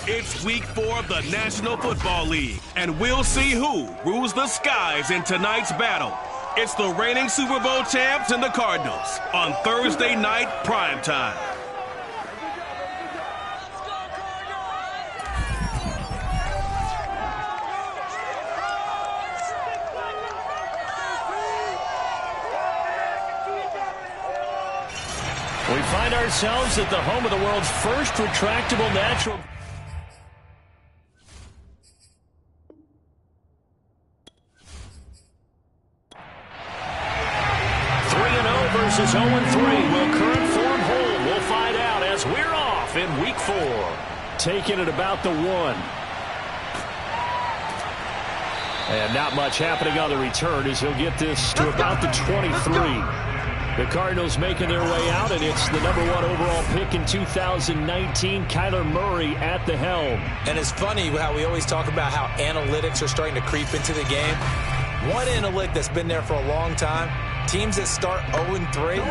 It's week 4 of the National Football League, and we'll see who rules the skies in tonight's battle. It's the reigning Super Bowl champs and the Cardinals on Thursday night primetime. We find ourselves at the home of the world's first retractable natural. 3-0 versus 0-3. Will current form hold? We'll find out as we're off in week 4. Taking it about the 1. And not much happening on the return as he'll get this to about the 23. The Cardinals making their way out, and it's the number 1 overall pick in 2019, Kyler Murray at the helm. And it's funny how we always talk about how analytics are starting to creep into the game. One analytic that's been there for a long time, teams that start 0-3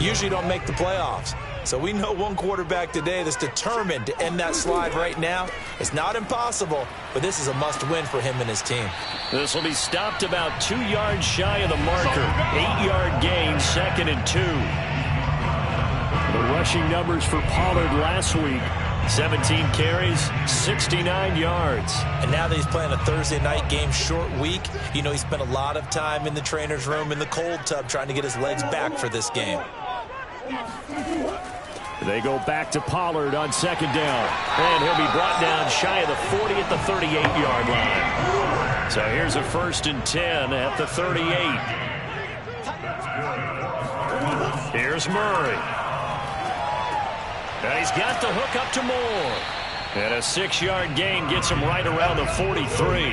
usually don't make the playoffs. So we know one quarterback today that's determined to end that slide right now. It's not impossible, but this is a must-win for him and his team. This will be stopped about 2 yards shy of the marker. 8-yard gain, 2nd and 2. The rushing numbers for Pollard last week. 17 carries, 69 yards. And now that he's playing a Thursday night game, short week, you know he spent a lot of time in the trainer's room, in the cold tub, trying to get his legs back for this game. They go back to Pollard on 2nd down. And he'll be brought down shy of the 40 at the 38-yard line. So here's a 1st and 10 at the 38. Here's Murray. And he's got the hook up to Moore. And a 6-yard gain gets him right around the 43.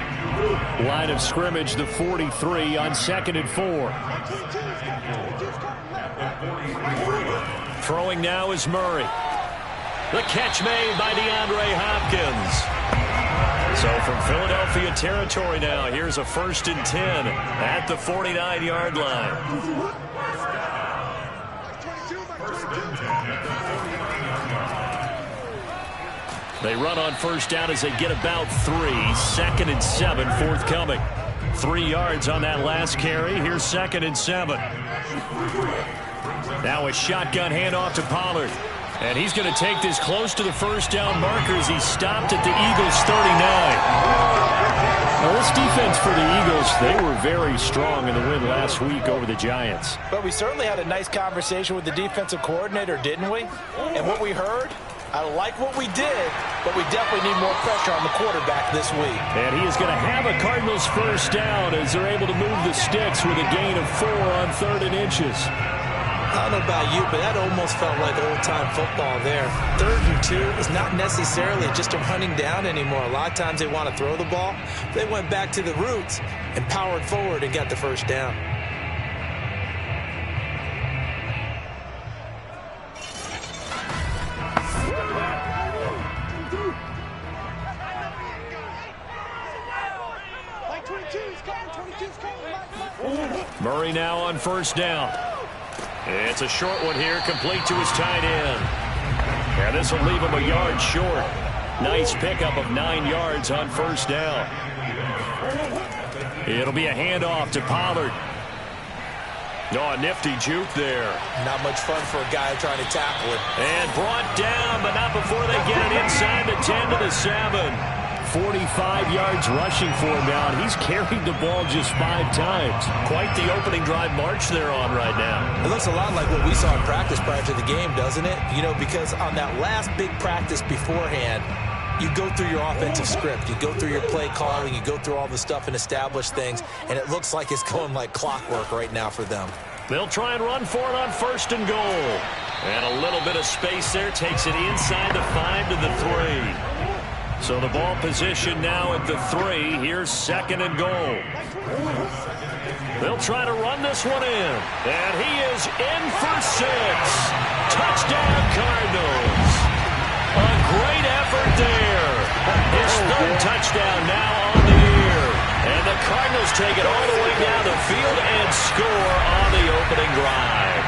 Line of scrimmage, the 43 on 2nd and 4. Throwing now is Murray. The catch made by DeAndre Hopkins. So from Philadelphia territory now, here's a 1st and 10 at the 49-yard line. They run on 1st down as they get about 3. 2nd and 7 forthcoming. 3 yards on that last carry. Here's 2nd and 7. Now a shotgun handoff to Pollard. And he's going to take this close to the 1st down markers. He's stopped at the Eagles' 39. Now this defense for the Eagles, they were very strong in the win last week over the Giants. But we certainly had a nice conversation with the defensive coordinator, didn't we? And what we heard, I like what we did, but we definitely need more pressure on the quarterback this week. And he is going to have a Cardinals 1st down as they're able to move the sticks with a gain of 4 on 3rd and inches. I don't know about you, but that almost felt like old-time football there. 3rd and 2 is not necessarily just a running down anymore. A lot of times they want to throw the ball. They went back to the roots and powered forward and got the 1st down. Murray now on 1st down. It's a short one here, complete to his tight end. And this will leave him a yard short. Nice pickup of 9 yards on 1st down. It'll be a handoff to Pollard. Oh, a nifty juke there. Not much fun for a guy trying to tackle it. And brought down, but not before they get it inside the 10 to the 7. 45 yards rushing for him now, and he's carried the ball just 5 times. Quite the opening drive march they're on right now. It looks a lot like what we saw in practice prior to the game, doesn't it? You know, because on that last big practice beforehand, you go through your offensive script, you go through your play calling, you go through all the stuff and establish things, and it looks like it's going like clockwork right now for them. They'll try and run for it on 1st and goal. And a little bit of space there takes it inside the 5 to the 3. So the ball position now at the 3. Here's 2nd and goal. They'll try to run this one in. And he is in for 6. Touchdown, Cardinals. A great effort there. His 3rd touchdown now on the year. And the Cardinals take it all the way down the field and score on the opening drive.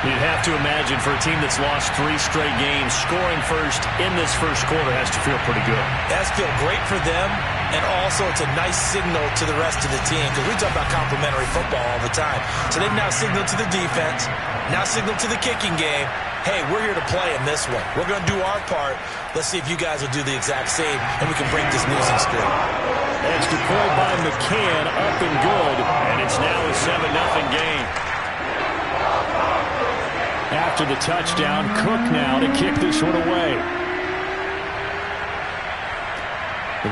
You'd have to imagine for a team that's lost 3 straight games, scoring first in this first quarter has to feel pretty good. It has to feel great for them, and also it's a nice signal to the rest of the team, because we talk about complementary football all the time. So they've now signaled to the defense, now signaled to the kicking game, hey, we're here to play in this one. We're going to do our part. Let's see if you guys will do the exact same, and we can break this losing streak. Extra point by McCann, up and good, and it's now a 7-0 game. After the touchdown, Cook now to kick this one away.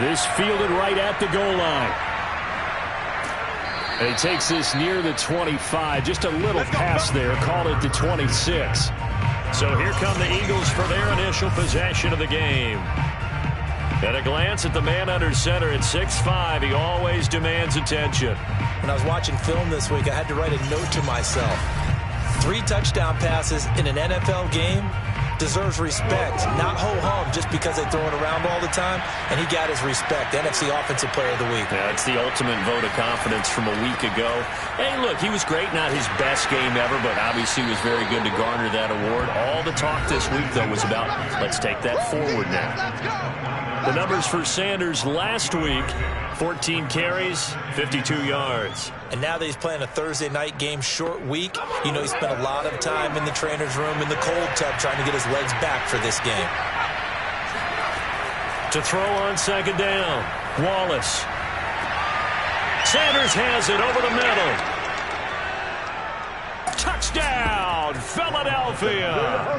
This fielded right at the goal line. And he takes this near the 25. Just a little pass there. Called it the 26. So here come the Eagles for their initial possession of the game. At a glance at the man under center at 6'5", he always demands attention. When I was watching film this week, I had to write a note to myself. 3 touchdown passes in an NFL game deserves respect, not ho-hum just because they throw it around all the time, and he got his respect. NFC Offensive Player of the Week. Yeah, it's the ultimate vote of confidence from a week ago. Hey, look, he was great, not his best game ever, but obviously was very good to garner that award. All the talk this week, though, was about let's take that forward now. The numbers for Sanders last week, 14 carries, 52 yards. And now that he's playing a Thursday night game, short week, you know he spent a lot of time in the trainer's room in the cold tub trying to get his legs back for this game. To throw on second down, Wallace. Sanders has it over the middle. Touchdown, Philadelphia.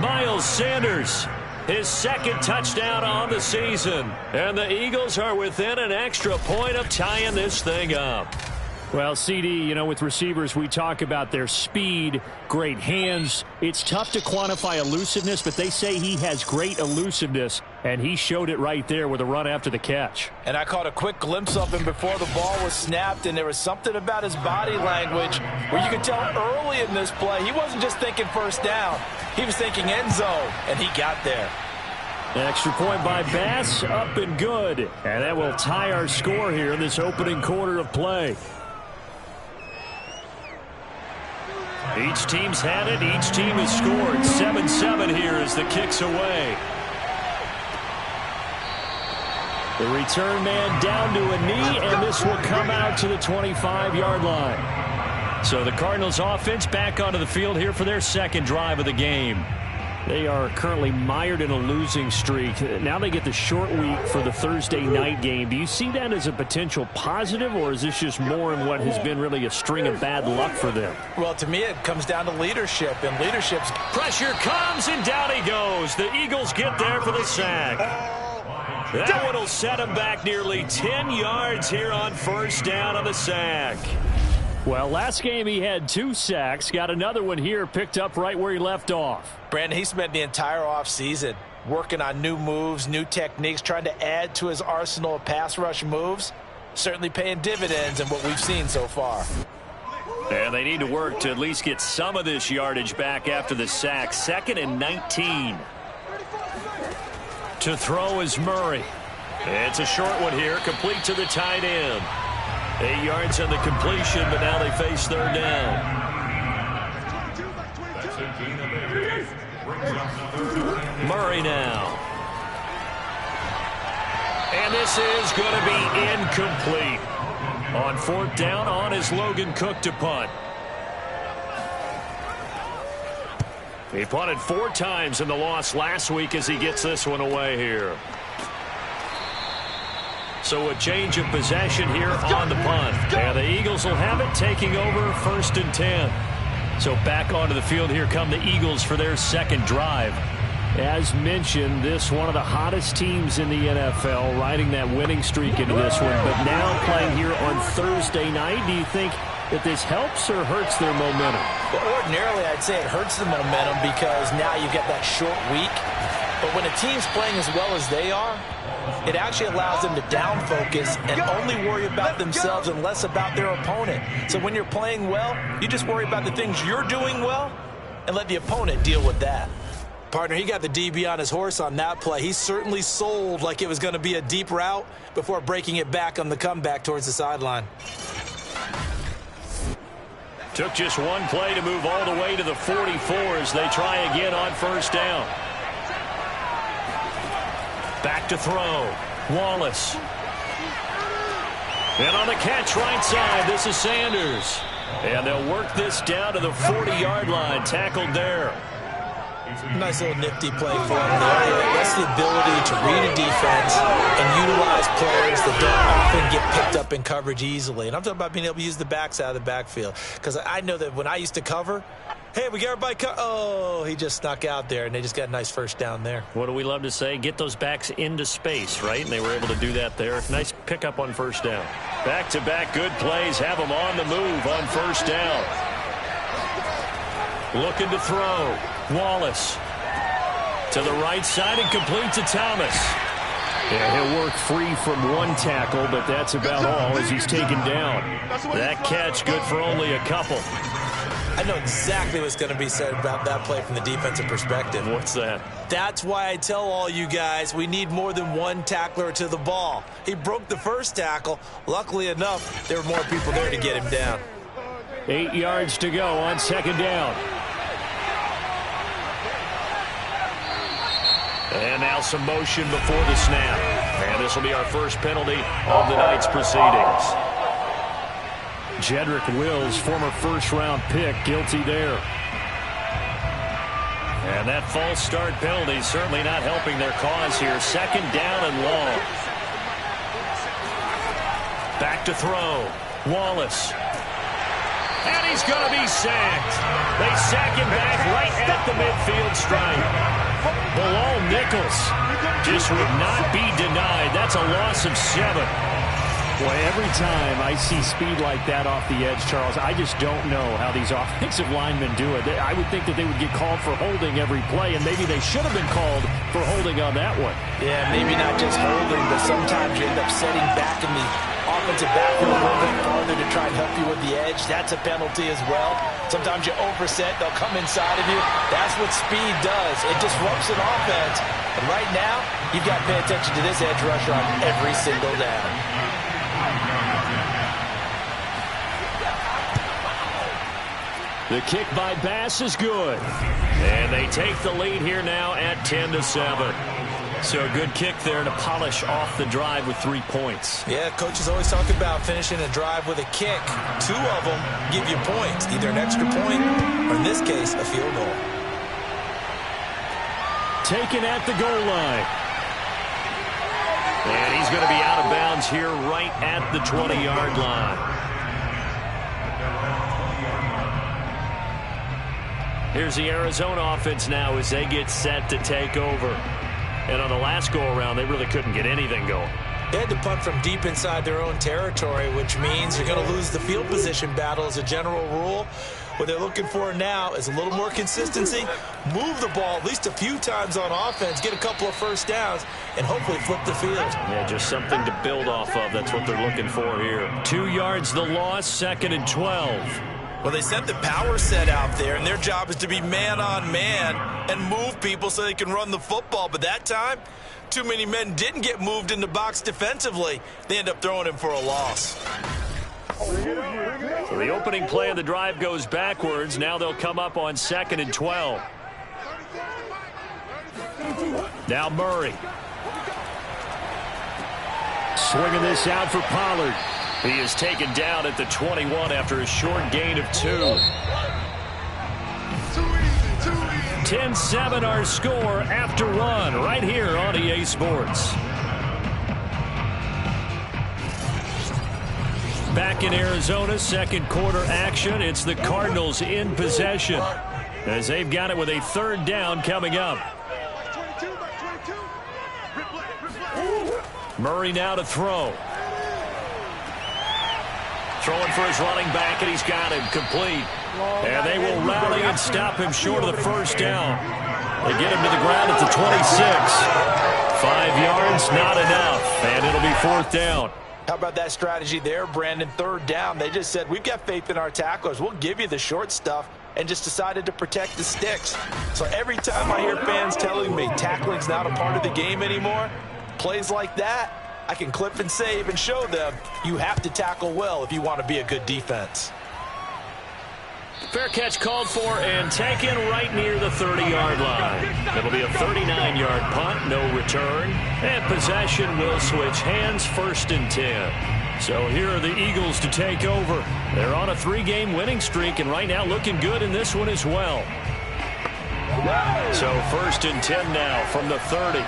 Miles Sanders, his second touchdown on the season. And the Eagles are within an extra point of tying this thing up. Well, CD, you know, with receivers, we talk about their speed, great hands. It's tough to quantify elusiveness, but they say he has great elusiveness, and he showed it right there with a run after the catch. And I caught a quick glimpse of him before the ball was snapped, and there was something about his body language where you could tell early in this play he wasn't just thinking first down. He was thinking end zone, and he got there. Extra point by Bass, up and good. And that will tie our score here in this opening quarter of play. Each team's had it. Each team has scored. 7-7 here as the kick's away. The return man down to a knee, and this will come out to the 25-yard line. So the Cardinals offense back onto the field here for their second drive of the game. They are currently mired in a losing streak. Now they get the short week for the Thursday night game. Do you see that as a potential positive, or is this just more in what has been really a string of bad luck for them? Well, to me, it comes down to leadership, and leadership's... Pressure comes, and down he goes. The Eagles get there for the sack. That one will set him back nearly 10 yards here on first down on the sack. Well, last game he had 2 sacks. Got another one here, picked up right where he left off. Brandon, he spent the entire offseason working on new moves, new techniques, trying to add to his arsenal of pass rush moves. Certainly paying dividends in what we've seen so far. And they need to work to at least get some of this yardage back after the sack. 2nd and 19. To throw is Murray. It's a short one here, complete to the tight end. 8 yards on the completion, but now they face third down. Murray now. And this is going to be incomplete. On 4th down, on is Logan Cook to punt. He punted 4 times in the loss last week as he gets this one away here. So a change of possession here on the punt. And the Eagles will have it, taking over 1st and 10. So back onto the field, here come the Eagles for their second drive. As mentioned, this one of the hottest teams in the NFL, riding that winning streak into this one. But now playing here on Thursday night, do you think that this helps or hurts their momentum? Well, ordinarily, I'd say it hurts the momentum because now you get that short week. But when a team's playing as well as they are, it actually allows them to down focus and only worry about themselves and less about their opponent. So when you're playing well, you just worry about the things you're doing well and let the opponent deal with that. Partner, he got the DB on his horse on that play. He certainly sold like it was going to be a deep route before breaking it back on the comeback towards the sideline. Took just one play to move all the way to the 44 as they try again on first down. Back to throw. Wallace. And on the catch right side, this is Sanders. And they'll work this down to the 40-yard line. Tackled there. Nice little nifty play for him there. That's the ability to read a defense and utilize players that don't often get picked up in coverage easily. And I'm talking about being able to use the backs out of the backfield. Because I know that when I used to cover, hey, we got everybody oh, he just snuck out there, and they just got a nice first down there. What do we love to say? Get those backs into space, right? And they were able to do that there. Nice pickup on first down. Back-to-back good plays. Have them on the move on first down. Looking to throw. Wallace to the right side and complete to Thomas. Yeah, he'll work free from one tackle, but that's about all as he's taken down. That catch good for only a couple. I know exactly what's going to be said about that play from the defensive perspective. What's that? That's why I tell all you guys we need more than one tackler to the ball. He broke the first tackle. Luckily enough, there were more people there to get him down. 8 yards to go on second down. And now some motion before the snap. And this will be our first penalty of the night's proceedings. Jedrick Wills, former first-round pick, guilty there. And that false start penalty certainly not helping their cause here. Second down and long. Back to throw. Wallace. And he's going to be sacked. They sack him back right at the midfield stripe. Below Nichols just would not be denied. That's a loss of 7. Boy, every time I see speed like that off the edge, Charles, I just don't know how these offensive linemen do it. I would think that they would get called for holding every play, and maybe they should have been called for holding on that one. Yeah, maybe not just holding, but sometimes you end up setting back in the offensive backfield a little bit farther to try and help you with the edge. That's a penalty as well. Sometimes you overset, they'll come inside of you. That's what speed does. It disrupts an offense. And right now, you've got to pay attention to this edge rusher on every single down. The kick by Bass is good. And they take the lead here now at 10-7. So a good kick there to polish off the drive with 3 points. Yeah, coaches always talk about finishing a drive with a kick. 2 of them give you points, either an extra point or, in this case, a field goal. Taken at the goal line. And he's going to be out of bounds here right at the 20-yard line. Here's the Arizona offense now as they get set to take over. And on the last go-around, they really couldn't get anything going. They had to punt from deep inside their own territory, which means you're going to lose the field position battle as a general rule. What they're looking for now is a little more consistency, move the ball at least a few times on offense, get a couple of first downs, and hopefully flip the field. Yeah, just something to build off of. That's what they're looking for here. 2 yards the loss, 2nd and 12. Well, they sent the power set out there, and their job is to be man-on-man and move people so they can run the football. But that time, too many men didn't get moved in the box defensively. They end up throwing him for a loss. So the opening play of the drive goes backwards. Now they'll come up on 2nd and 12. Now Murray. Swinging this out for Pollard. He is taken down at the 21 after a short gain of 2. 10-7 our score after 1 right here on EA Sports. Back in Arizona, second quarter action. It's the Cardinals in possession as they've got it with a 3rd down coming up. Murray now to throw. Throwing for his running back, and he's got him complete. And they will rally and stop him short of the first down. They get him to the ground at the 26. 5 yards, not enough, and it'll be 4th down. How about that strategy there, Brandon? 3rd down. They just said, we've got faith in our tacklers. We'll give you the short stuff, and just decided to protect the sticks. So every time I hear fans telling me tackling's not a part of the game anymore, plays like that, I can clip and save and show them you have to tackle well if you want to be a good defense. Fair catch called for and taken right near the 30-yard line. It'll be a 39-yard punt, no return. And possession will switch hands, 1st and 10. So here are the Eagles to take over. They're on a 3-game winning streak and right now looking good in this one as well. So 1st and 10 now from the 30.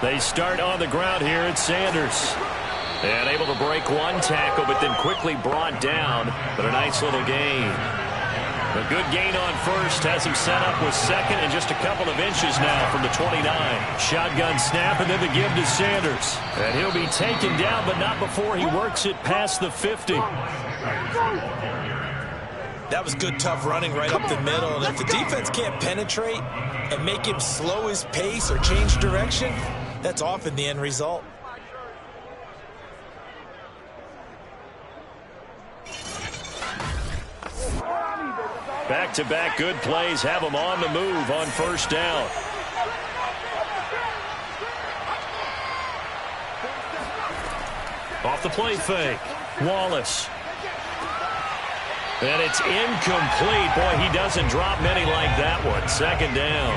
They start on the ground here at Sanders. And able to break one tackle, but then quickly brought down. But a nice little gain. A good gain on 1st. Has him set up with 2nd and just a couple of inches now from the 29. Shotgun snap and then the give to Sanders. And he'll be taken down, but not before he works it past the 50. That was good, tough running right up the middle. And if the defense can't penetrate and make him slow his pace or change direction, that's often the end result. Back-to-back good plays have him on the move on 1st down. Off the play fake. Wallace. And it's incomplete. Boy, he doesn't drop many like that one. 2nd down.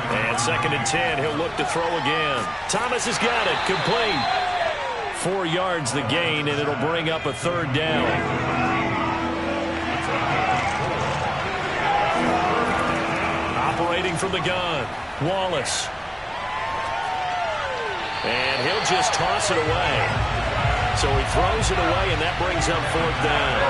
And 2nd and 10. He'll look to throw again. Thomas has got it. Complete. 4 yards the gain, and it'll bring up a 3rd down. Operating from the gun. Wallace. And he'll just toss it away. So he throws it away, and that brings up 4th down.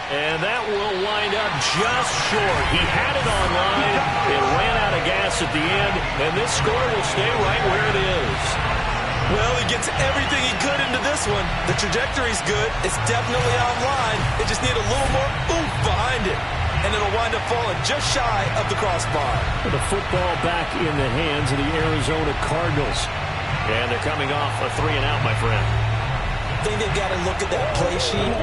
And that will wind up just short. He had it online. It ran out of gas at the end, and this score will stay right where it is. Well, he gets everything he could into this one. The trajectory's good. It's definitely online. They just need a little more oomph behind it. And it'll wind up falling just shy of the crossbar. The football back in the hands of the Arizona Cardinals. And they're coming off a 3-and-out, my friend. I think they've got to look at that play sheet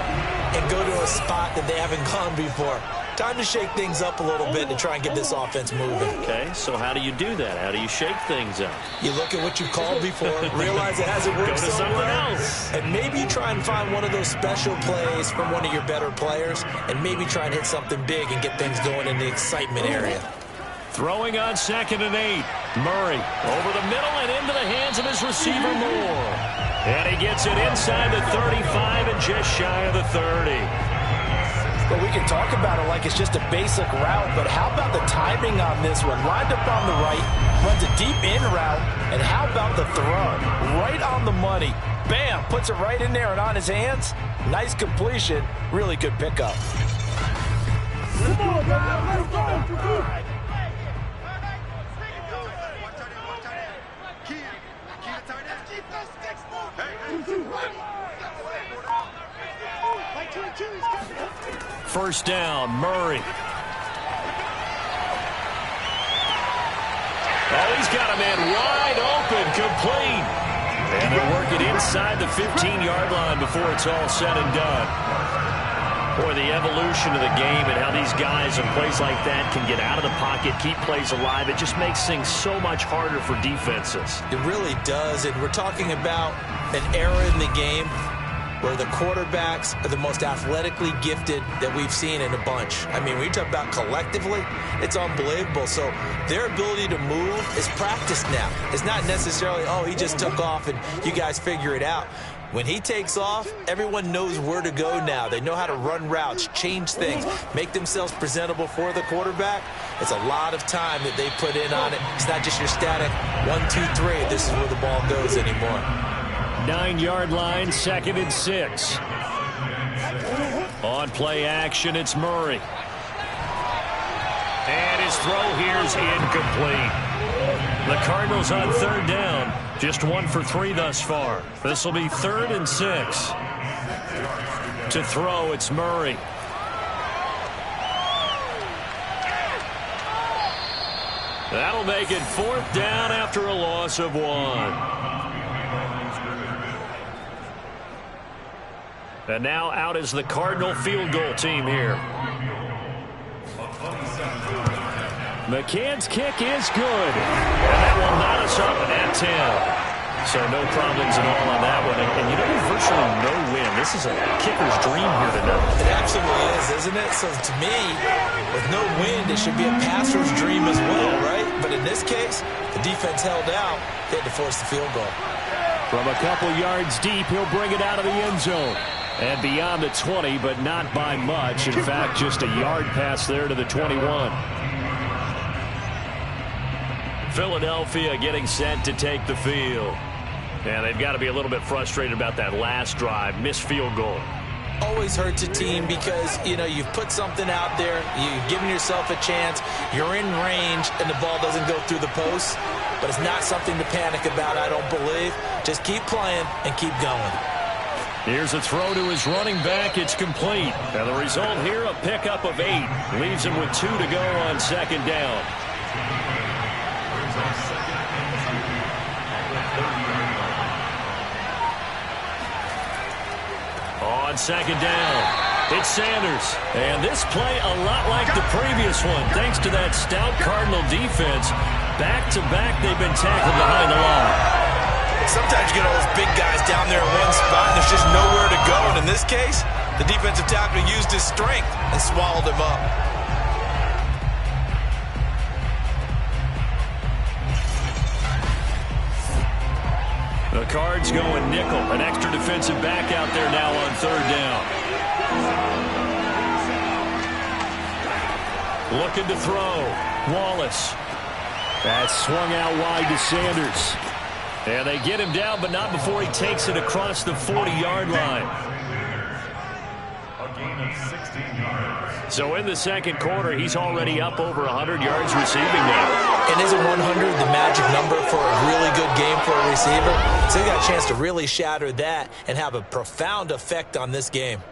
and go to a spot that they haven't gone before. Time to shake things up a little bit and try and get this offense moving. Okay, so how do you do that? How do you shake things up? You look at what you've called before, realize it hasn't worked Go to somewhere something else. And maybe you try and find one of those special plays from one of your better players, and maybe try and hit something big and get things going in the excitement area. Throwing on 2nd and 8. Murray over the middle and into the hands of his receiver Moore. And he gets it inside the 35 and just shy of the 30. But we can talk about it like it's just a basic route, but how about the timing on this one? Lined up on the right, runs a deep in route, and how about the throw? Right on the money. Bam! Puts it right in there and on his hands. Nice completion. Really good pickup. First down, Murray. Oh, he's got a man wide open, complete. And they'll work it inside the 15-yard line before it's all said and done. Boy, the evolution of the game and how these guys in plays like that can get out of the pocket, keep plays alive, it just makes things so much harder for defenses. It really does, and we're talking about an era in the game where the quarterbacks are the most athletically gifted that we've seen in a bunch. I mean, when you talk about collectively, it's unbelievable. So their ability to move is practiced now. It's not necessarily, oh, he just took off and you guys figure it out. When he takes off, everyone knows where to go now. They know how to run routes, change things, make themselves presentable for the quarterback. It's a lot of time that they put in on it. It's not just your static 1, 2, 3. This is where the ball goes anymore. 9-yard line, 2nd and 6. On play action, it's Murray. And his throw here is incomplete. The Cardinals on 3rd down. Just 1 for 3 thus far. This will be 3rd and 6. To throw, it's Murray. That'll make it 4th down after a loss of 1. And now out is the Cardinal field goal team here. McCann's kick is good. And that will knot us up at 10. So no problems at all on that one. And you know, there's virtually no win. This is a kicker's dream here tonight. It absolutely is, isn't it? So to me, with no wind, it should be a passer's dream as well, right? But in this case, the defense held out. They had to force the field goal. From a couple yards deep, he'll bring it out of the end zone. And beyond the 20, but not by much. In fact, just a yard pass there to the 21. Philadelphia getting set to take the field. And they've got to be a little bit frustrated about that last drive. Missed field goal. Always hurts a team because, you know, you've put something out there. You've given yourself a chance. You're in range, and the ball doesn't go through the post. But it's not something to panic about, I don't believe. Just keep playing and keep going. Here's a throw to his running back. It's complete. And the result here, a pickup of 8. Leaves him with 2 to go on second down. On second down, it's Sanders. And this play a lot like the previous one. Thanks to that stout Cardinal defense. Back-to-back, they've been tackled behind the line. Sometimes you get all those big guys down there in one spot, and there's just nowhere to go. And in this case, the defensive tackle used his strength and swallowed him up. The Cards going nickel. An extra defensive back out there now on third down. Looking to throw. Wallace. That's swung out wide to Sanders. And they get him down, but not before he takes it across the 40-yard line. A gain of 16 yards. So in the second quarter, he's already up over 100 yards receiving now. And isn't 100 the magic number for a really good game for a receiver? So he got a chance to really shatter that and have a profound effect on this game.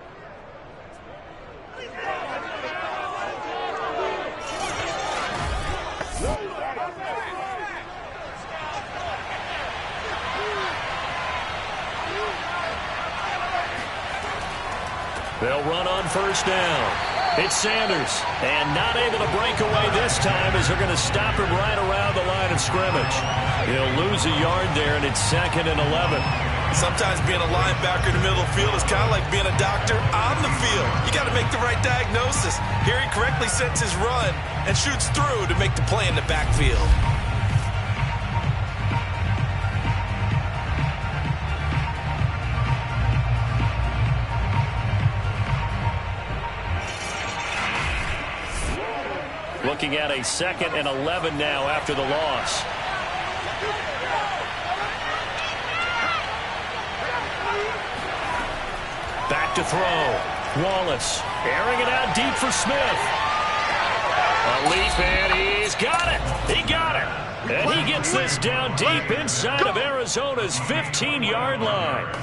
They'll run on first down. It's Sanders. And not able to break away this time as they're going to stop him right around the line of scrimmage. He'll lose a yard there, and it's 2nd and 11. Sometimes being a linebacker in the middle of the field is kind of like being a doctor on the field. You got to make the right diagnosis. Here he correctly sets his run and shoots through to make the play in the backfield. Looking at a 2nd and 11 now after the loss. Back to throw. Wallace airing it out deep for Smith. A leap, and he's got it. He got it. And he gets this down deep inside of Arizona's 15-yard line.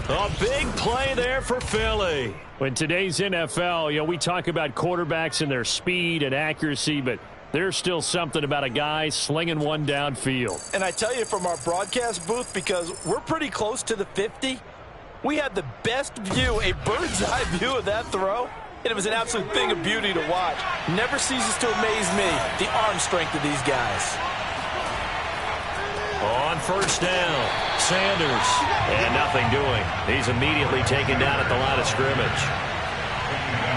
A big play there for Philly. In today's NFL, you know, we talk about quarterbacks and their speed and accuracy, but there's still something about a guy slinging one downfield. And I tell you, from our broadcast booth, because we're pretty close to the 50, we had the best view, a bird's-eye view of that throw, and it was an absolute thing of beauty to watch. Never ceases to amaze me, the arm strength of these guys. On first down, Sanders, and nothing doing. He's immediately taken down at the line of scrimmage.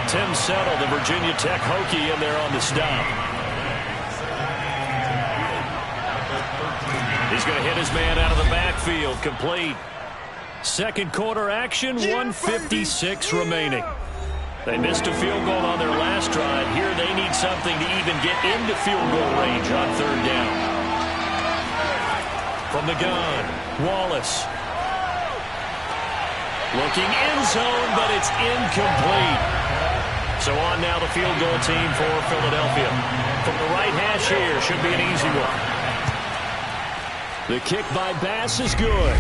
Tim Settle, the Virginia Tech Hokie, in there on the stop. He's going to hit his man out of the backfield, complete. Second quarter action, 1:56 remaining. They missed a field goal on their last drive. Here they need something to even get into field goal range on third down. From the gun, Wallace. Looking end zone, but it's incomplete. So on now the field goal team for Philadelphia. From the right hash here, should be an easy one. The kick by Bass is good.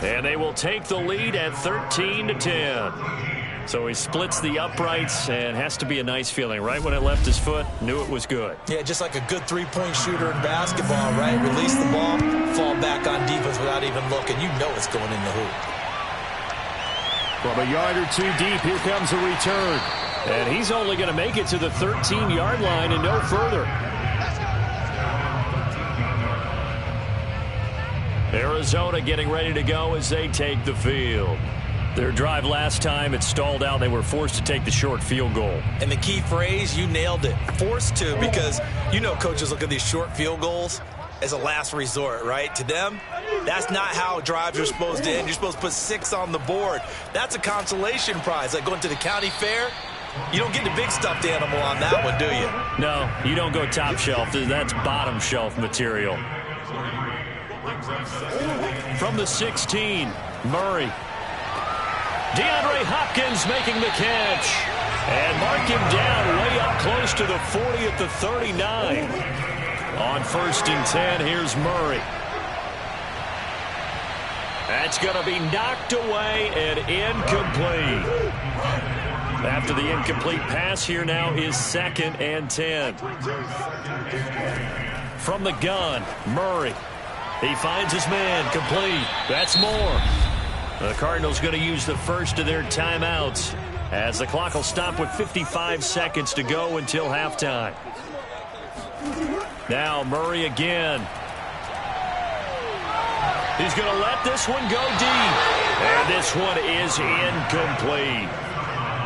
And they will take the lead at 13-10. So he splits the uprights, and has to be a nice feeling. Right when it left his foot, knew it was good. Yeah, just like a good three-point shooter in basketball, right? Release the ball, fall back on defense without even looking. You know it's going in the hoop. From a yard or two deep, here comes a return. And he's only going to make it to the 13-yard line and no further. Arizona getting ready to go as they take the field. Their drive last time, it stalled out. They were forced to take the short field goal. And the key phrase, you nailed it, forced to, because you know coaches look at these short field goals as a last resort, right? To them, that's not how drives are supposed to end. You're supposed to put 6 on the board. That's a consolation prize, like going to the county fair. You don't get the big stuffed animal on that one, do you? No, you don't go top shelf. That's bottom shelf material. From the 16, Murray. DeAndre Hopkins making the catch. And mark him down way up close to the 40 at the 39. On 1st and 10, here's Murray. That's going to be knocked away and incomplete. After the incomplete pass, here now is 2nd and 10. From the gun, Murray. He finds his man, complete. That's more. The Cardinals going to use the first of their timeouts as the clock will stop with 55 seconds to go until halftime. Now Murray again. He's going to let this one go deep. And this one is incomplete.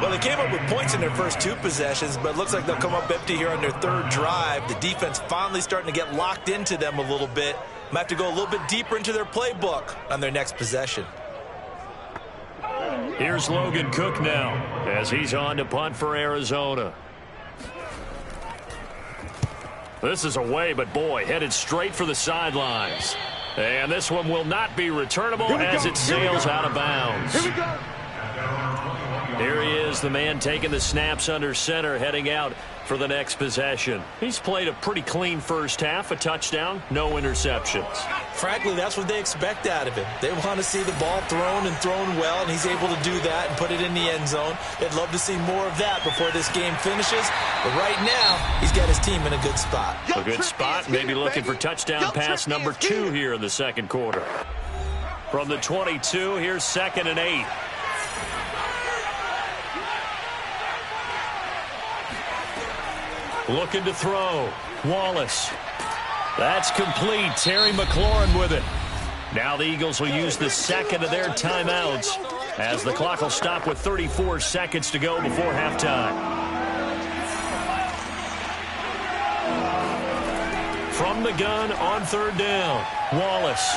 Well, they came up with points in their first 2 possessions, but it looks like they'll come up empty here on their 3rd drive. The defense finally starting to get locked into them a little bit. Might have to go a little bit deeper into their playbook on their next possession. Here's Logan Cook now as he's on to punt for Arizona. This is away, but boy, headed straight for the sidelines. And this one will not be returnable as it sails out of bounds. Here we go. Here he is, the man taking the snaps under center, heading out for the next possession. He's played a pretty clean first half, a touchdown, no interceptions. Frankly, that's what they expect out of him. They want to see the ball thrown and thrown well, and he's able to do that and put it in the end zone. They'd love to see more of that before this game finishes. But right now, he's got his team in a good spot. A good spot, maybe looking for touchdown pass number 2 here in the second quarter. From the 22, here's 2nd and 8. Looking to throw. Wallace. That's complete. Terry McLaurin with it. Now the Eagles will use the second of their timeouts as the clock will stop with 34 seconds to go before halftime. From the gun on 3rd down. Wallace.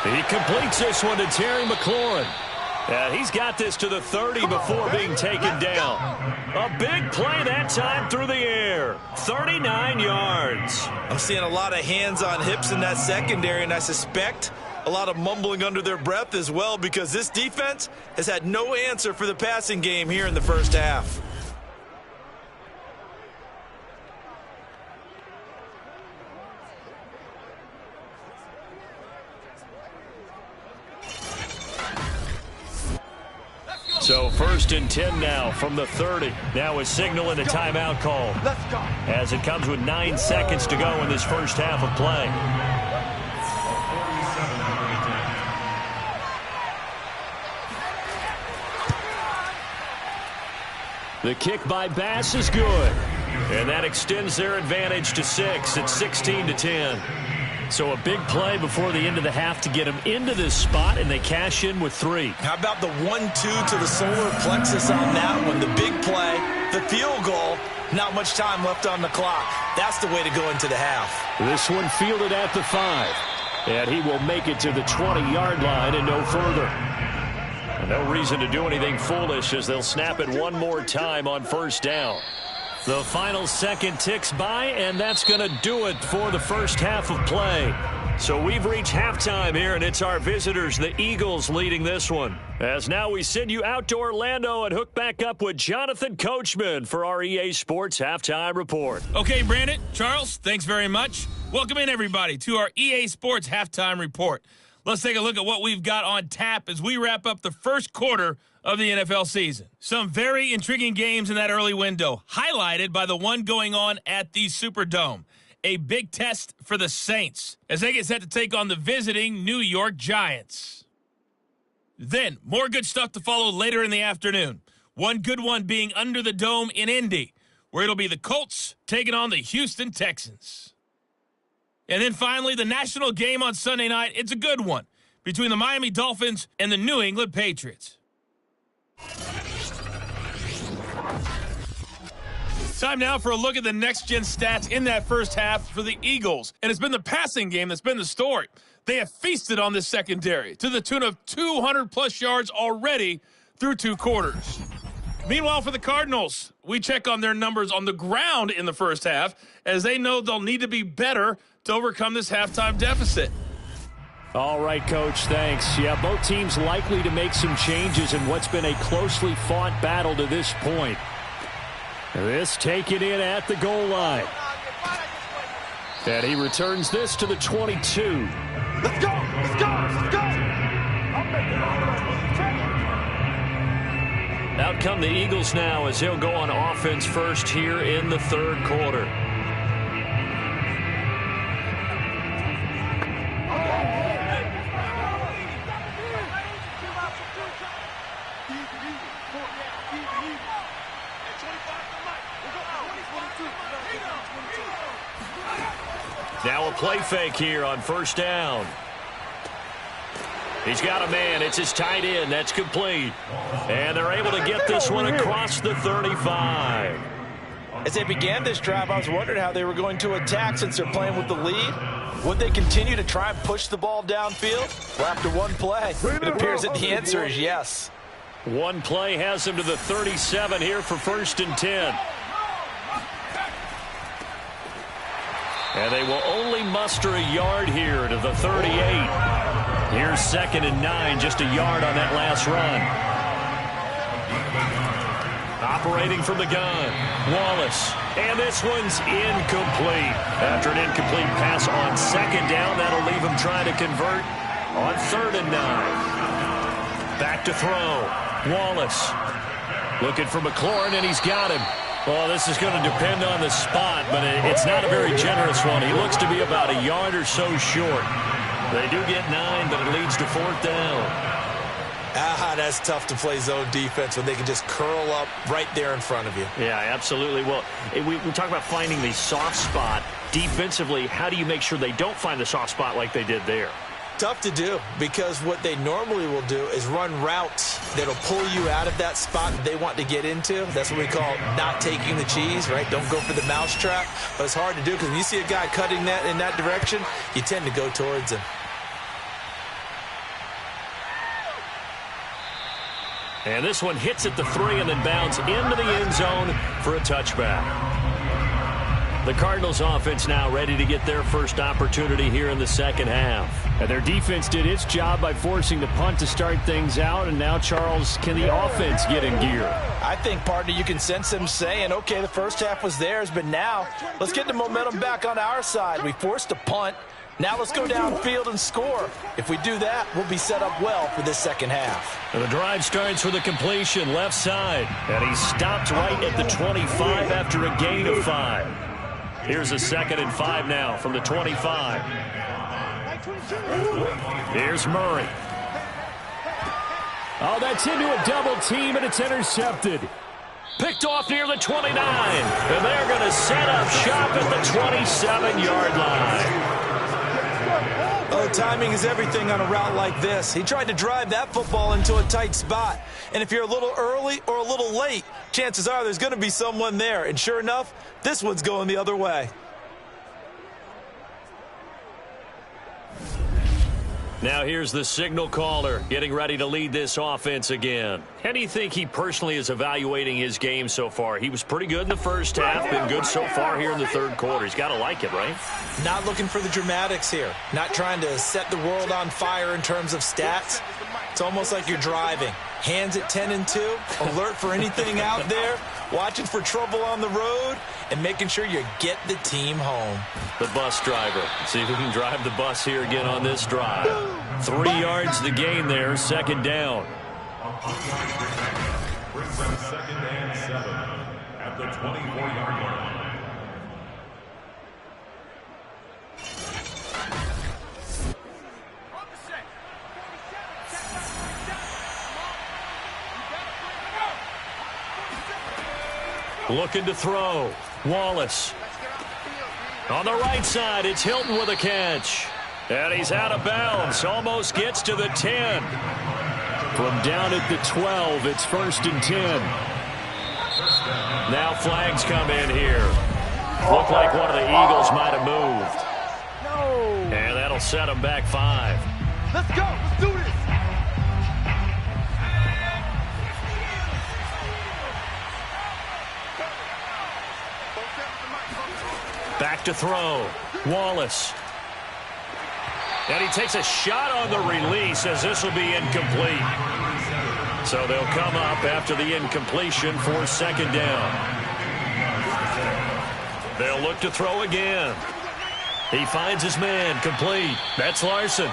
He completes this one to Terry McLaurin. He's got this to the 30 before being taken down. A big play that time through the air. 39 yards. I'm seeing a lot of hands on hips in that secondary, and I suspect a lot of mumbling under their breath as well, because this defense has had no answer for the passing game here in the first half. So 1st and 10 now from the 30. Now is signaling a timeout call. Let's go. As it comes with 9 seconds to go in this first half of play. The kick by Bass is good. And that extends their advantage to 6 at 16-10. So a big play before the end of the half to get them into this spot, and they cash in with 3. How about the 1-2 to the solar plexus on that one? The big play, the field goal, not much time left on the clock. That's the way to go into the half. This one fielded at the 5. And he will make it to the 20-yard line and no further. And no reason to do anything foolish as they'll snap it one more time on 1st down. The final second ticks by, and that's going to do it for the first half of play. So we've reached halftime here, and it's our visitors, the Eagles, leading this one. As now we send you out to Orlando and hook back up with Jonathan Coachman for our EA Sports Halftime Report. Okay, Brandon, Charles, thanks very much. Welcome in, everybody, to our EA Sports Halftime Report. Let's take a look at what we've got on tap as we wrap up the first quarter of the NFL season. Some very intriguing games in that early window, highlighted by the one going on at the Superdome. A big test for the Saints as they get set to take on the visiting New York Giants. Then, more good stuff to follow later in the afternoon. One good one being under the dome in Indy, where it'll be the Colts taking on the Houston Texans. And then finally, the national game on Sunday night. It's a good one between the Miami Dolphins and the New England Patriots. Time now for a look at the next-gen stats in that first half for the Eagles. And it's been the passing game that's been the story. They have feasted on this secondary to the tune of 200-plus yards already through 2 quarters. Meanwhile, for the Cardinals, we check on their numbers on the ground in the first half, as they know they'll need to be better to overcome this halftime deficit. All right, Coach, thanks. Yeah, both teams likely to make some changes in what's been a closely fought battle to this point. This taken in at the goal line. And he returns this to the 22. Let's go! Let's go! Let's go! Out come the Eagles now as he'll go on offense first here in the third quarter. Now a play fake here on first down. He's got a man. It's his tight end. That's complete. And they're able to get this one across the 35. As they began this drive, I was wondering how they were going to attack since they're playing with the lead. Would they continue to try and push the ball downfield? Well, after one play, it appears that the answer is yes. One play has him to the 37 here for 1st and 10. And they will only muster a yard here to the 38. Here's 2nd and 9, just a yard on that last run. Operating from the gun, Wallace. And this one's incomplete. After an incomplete pass on 2nd down, that'll leave him trying to convert on 3rd and 9. Back to throw. Wallace looking for McLaurin, and he's got him. Well, this is going to depend on the spot, but it's not a very generous one. He looks to be about a yard or so short. They do get 9, but it leads to 4th down. That's tough to play zone defense when they can just curl up right there in front of you. Yeah, absolutely. Well, we talk about finding the soft spot. Defensively, how do you make sure they don't find the soft spot like they did there? Tough to do, because what they normally will do is run routes that'll pull you out of that spot that they want to get into. That's what we call not taking the cheese, right? Don't go for the mousetrap. But it's hard to do because when you see a guy cutting that in that direction, you tend to go towards him. And this one hits at the 3 and then bounds into the end zone for a touchback. The Cardinals offense now ready to get their first opportunity here in the second half. And their defense did its job by forcing the punt to start things out. And now, Charles, can the offense get in gear? I think, partner, you can sense them saying, okay, the first half was theirs, but now let's get the momentum back on our side. We forced a punt. Now let's go downfield and score. If we do that, we'll be set up well for this second half. And the drive starts with a completion left side. And he stopped right at the 25 after a gain of 5. Here's a 2nd and 5 now from the 25. Here's Murray. Oh, that's into a double team, and it's intercepted. Picked off near the 29. And they're going to set up shop at the 27-yard line. Oh, timing is everything on a route like this. He tried to drive that football into a tight spot. And if you're a little early or a little late, chances are there's going to be someone there. And sure enough, this one's going the other way. Now here's the signal caller getting ready to lead this offense again. How do you think he personally is evaluating his game so far? He was pretty good in the first half, been good so far here in the third quarter. He's got to like it, right? Not looking for the dramatics here. Not trying to set the world on fire in terms of stats. It's almost like you're driving. Hands at 10 and 2, alert for anything out there, watching for trouble on the road, and making sure you get the team home. The bus driver. See if he can drive the bus here again on this drive. 3 yards the gain there, 2nd down. Brings them 2nd and 7 at the 24-yard line. Looking to throw. Wallace. On the right side, it's Hilton with a catch. And he's out of bounds. Almost gets to the 10. From down at the 12, it's 1st and 10. Now flags come in here. Looked like one of the Eagles might have moved. No. And that'll set them back 5. Let's go. Let's do this. Back to throw. Wallace. And he takes a shot on the release as this will be incomplete. So they'll come up after the incompletion for 2nd down. They'll look to throw again. He finds his man, complete. That's Larson.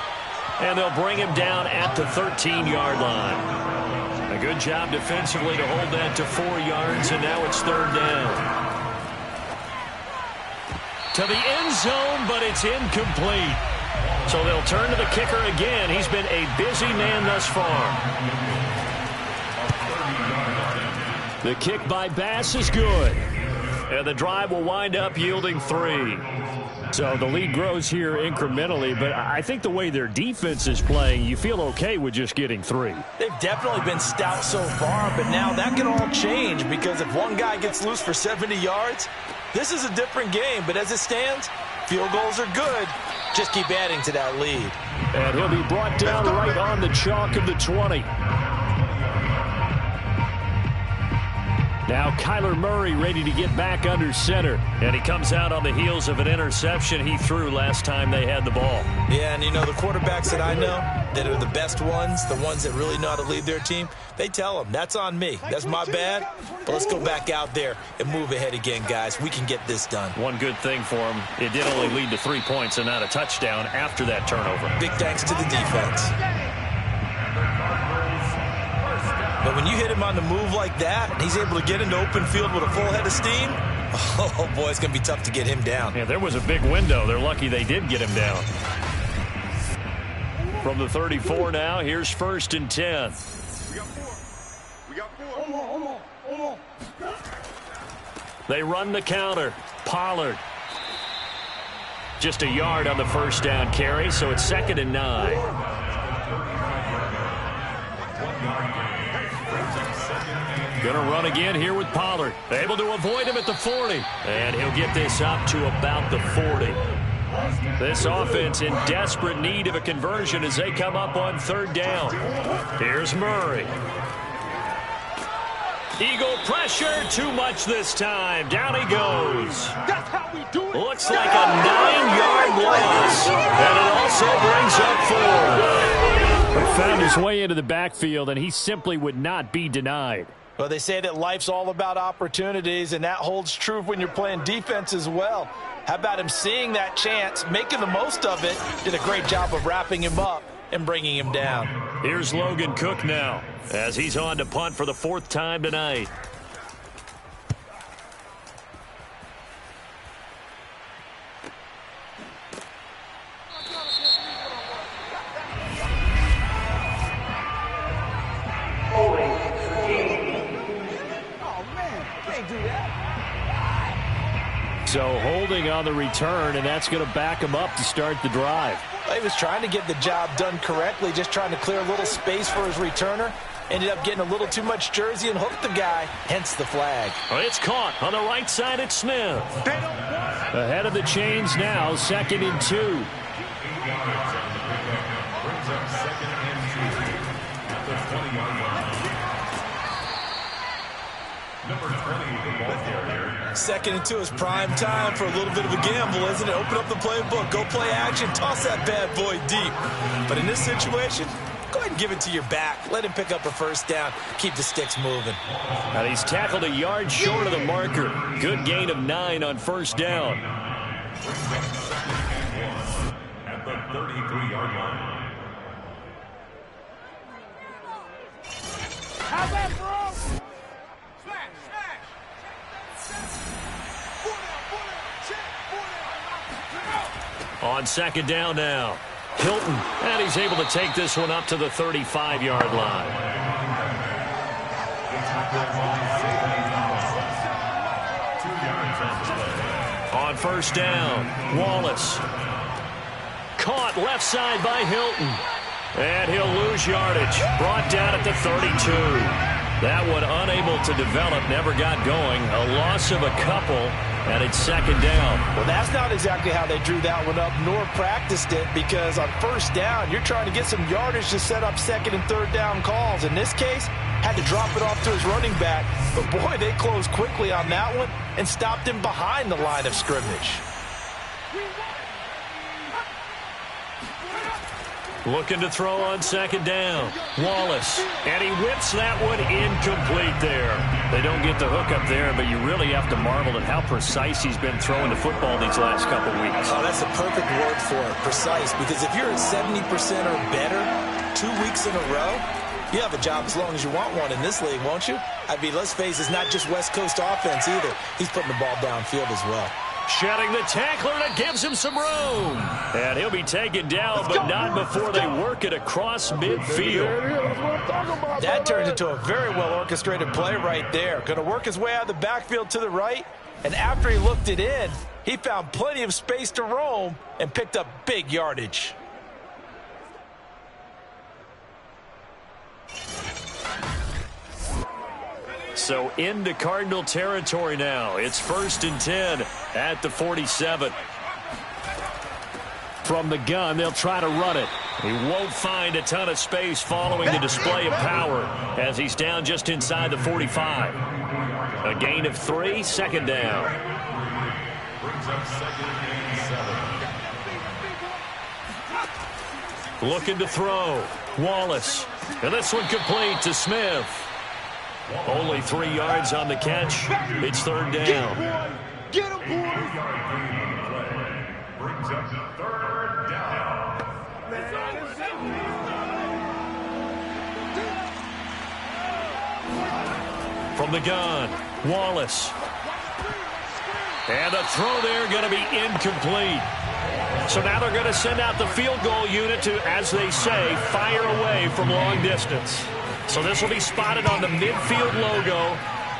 And they'll bring him down at the 13-yard line. A good job defensively to hold that to 4 yards, and now it's 3rd down. To the end zone, but it's incomplete. So they'll turn to the kicker again. He's been a busy man thus far. The kick by Bass is good. And the drive will wind up yielding 3. So the lead grows here incrementally, but I think the way their defense is playing, you feel okay with just getting 3. They've definitely been stout so far, but now that can all change because if one guy gets loose for 70 yards, this is a different game. But as it stands, field goals are good. Just keep adding to that lead. And he'll be brought down right on the chalk of the 20. Now Kyler Murray ready to get back under center. And he comes out on the heels of an interception he threw last time they had the ball. Yeah, and you know, the quarterbacks that I know that are the best ones, the ones that really know how to lead their team, they tell them, that's on me. That's my bad. But let's go back out there and move ahead again, guys. We can get this done. One good thing for him, it did only lead to 3 points and not a touchdown after that turnover. Big thanks to the defense. But when you hit him on the move like that, and he's able to get into open field with a full head of steam, oh boy, it's going to be tough to get him down. Yeah, there was a big window. They're lucky they did get him down. From the 34 now, here's 1st and 10. We got 4. Hold on. They run the counter. Pollard. Just a yard on the 1st down carry, so it's 2nd and 9. Going to run again here with Pollard. Able to avoid him at the 40. And he'll get this up to about the 40. This offense in desperate need of a conversion as they come up on 3rd down. Here's Murray. Eagle pressure, too much this time. Down he goes. That's how we do it. Looks like a 9-yard loss. And it also brings up 4. He found his way into the backfield, and he simply would not be denied. Well, they say that life's all about opportunities, and that holds true when you're playing defense as well. How about him seeing that chance, making the most of it, did a great job of wrapping him up and bringing him down. Here's Logan Cook now as he's on to punt for the 4th time tonight. So holding on the return, and that's going to back him up to start the drive. He was trying to get the job done correctly, just trying to clear a little space for his returner. Ended up getting a little too much jersey and hooked the guy, hence the flag. It's caught on the right side at Smith. Ahead of the chains now, 2nd and 2. Second and 2 is prime time for a little bit of a gamble, isn't it? Open up the playbook, go play action, toss that bad boy deep. But in this situation, go ahead and give it to your back. Let him pick up a 1st down. Keep the sticks moving. And he's tackled a yard short of the marker. Good gain of 9 on 1st down. At the 33-yard line. How's that, bro? On 2nd down now. Hilton, and he's able to take this one up to the 35-yard line. On first down, Wallace. Caught left side by Hilton. And he'll lose yardage. Brought down at the 32. That one unable to develop, never got going. A loss of a couple, and it's second down. Well, that's not exactly how they drew that one up, nor practiced it, because on first down, you're trying to get some yardage to set up second and third down calls. In this case, had to drop it off to his running back. But, boy, they closed quickly on that one and stopped him behind the line of scrimmage. Looking to throw on second down. Wallace. And he whips that one incomplete there. They don't get the hook up there, but you really have to marvel at how precise he's been throwing the football these last couple weeks. Oh, that's a perfect word for it, precise. Because if you're at 70% or better 2 weeks in a row, you have a job as long as you want one in this league, won't you? I mean, let's face it, it's not just West Coast offense either. He's putting the ball downfield as well. Shedding the tackler, and it gives him some room. And he'll be taken down, but not before they work it across midfield. That turns into a very well-orchestrated play right there. Going to work his way out of the backfield to the right. And after he looked it in, he found plenty of space to roam and picked up big yardage. So into Cardinal territory now. It's 1st and 10 at the 47. From the gun, they'll try to run it. He won't find a ton of space following the display of power as he's down just inside the 45. A gain of 3, second down. Looking to throw. Wallace. And this one complete to Smith. Only 3 yards on the catch. It's third down. Get him, boy. Brings up third down. From the gun, Wallace. And a throw there going to be incomplete. So now they're going to send out the field goal unit to, as they say, fire away from long distance. So this will be spotted on the midfield logo.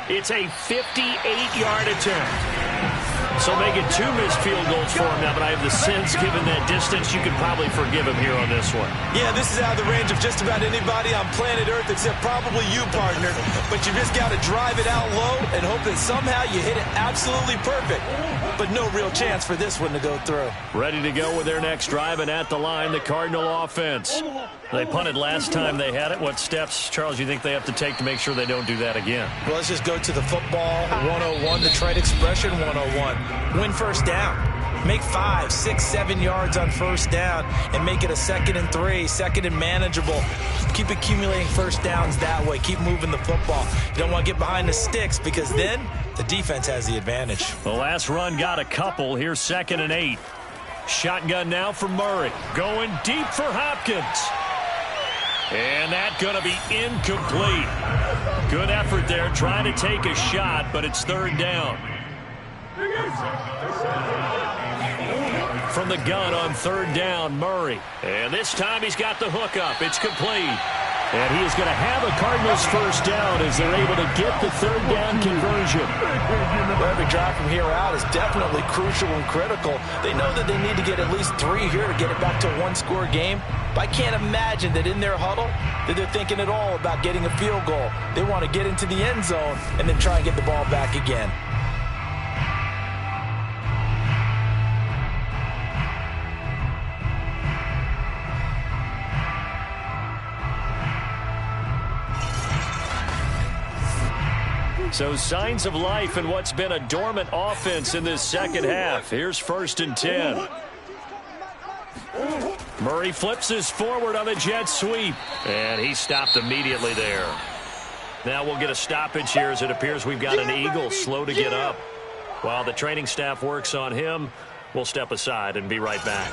It's a 58-yard attempt. So make it 2 missed field goals for him now, but I have the sense, given that distance, you could probably forgive him here on this one. Yeah, this is out of the range of just about anybody on planet Earth except probably you, partner. But you just got to drive it out low and hope that somehow you hit it absolutely perfect. But no real chance for this one to go through. Ready to go with their next drive, and at the line, the Cardinal offense. They punted last time they had it. What steps, Charles, you think they have to take to make sure they don't do that again? Well, let's just go to the football 101, the trade expression 101. Win first down. Make 5, 6, 7 yards on first down and make it a 2nd and 3, 2nd and manageable. Keep accumulating first downs that way. Keep moving the football. You don't want to get behind the sticks because then the defense has the advantage. The last run got a couple. Here's 2nd and 8. Shotgun now for Murray. Going deep for Hopkins. And that's going to be incomplete. Good effort there trying to take a shot, but it's third down. From the gun on third down, Murray. And this time he's got the hook up. It's complete. And he is going to have a Cardinals first down as they're able to get the third down conversion. Every drive from here out is definitely crucial and critical. They know that they need to get at least 3 here to get it back to a 1-score game. But I can't imagine that in their huddle that they're thinking at all about getting a field goal. They want to get into the end zone and then try and get the ball back again. So signs of life in what's been a dormant offense in this second half. Here's 1st and 10. Murray flips this forward on the jet sweep. And he stopped immediately there. Now we'll get a stoppage here as it appears we've got an Eagle slow to get up. While the training staff works on him, we'll step aside and be right back.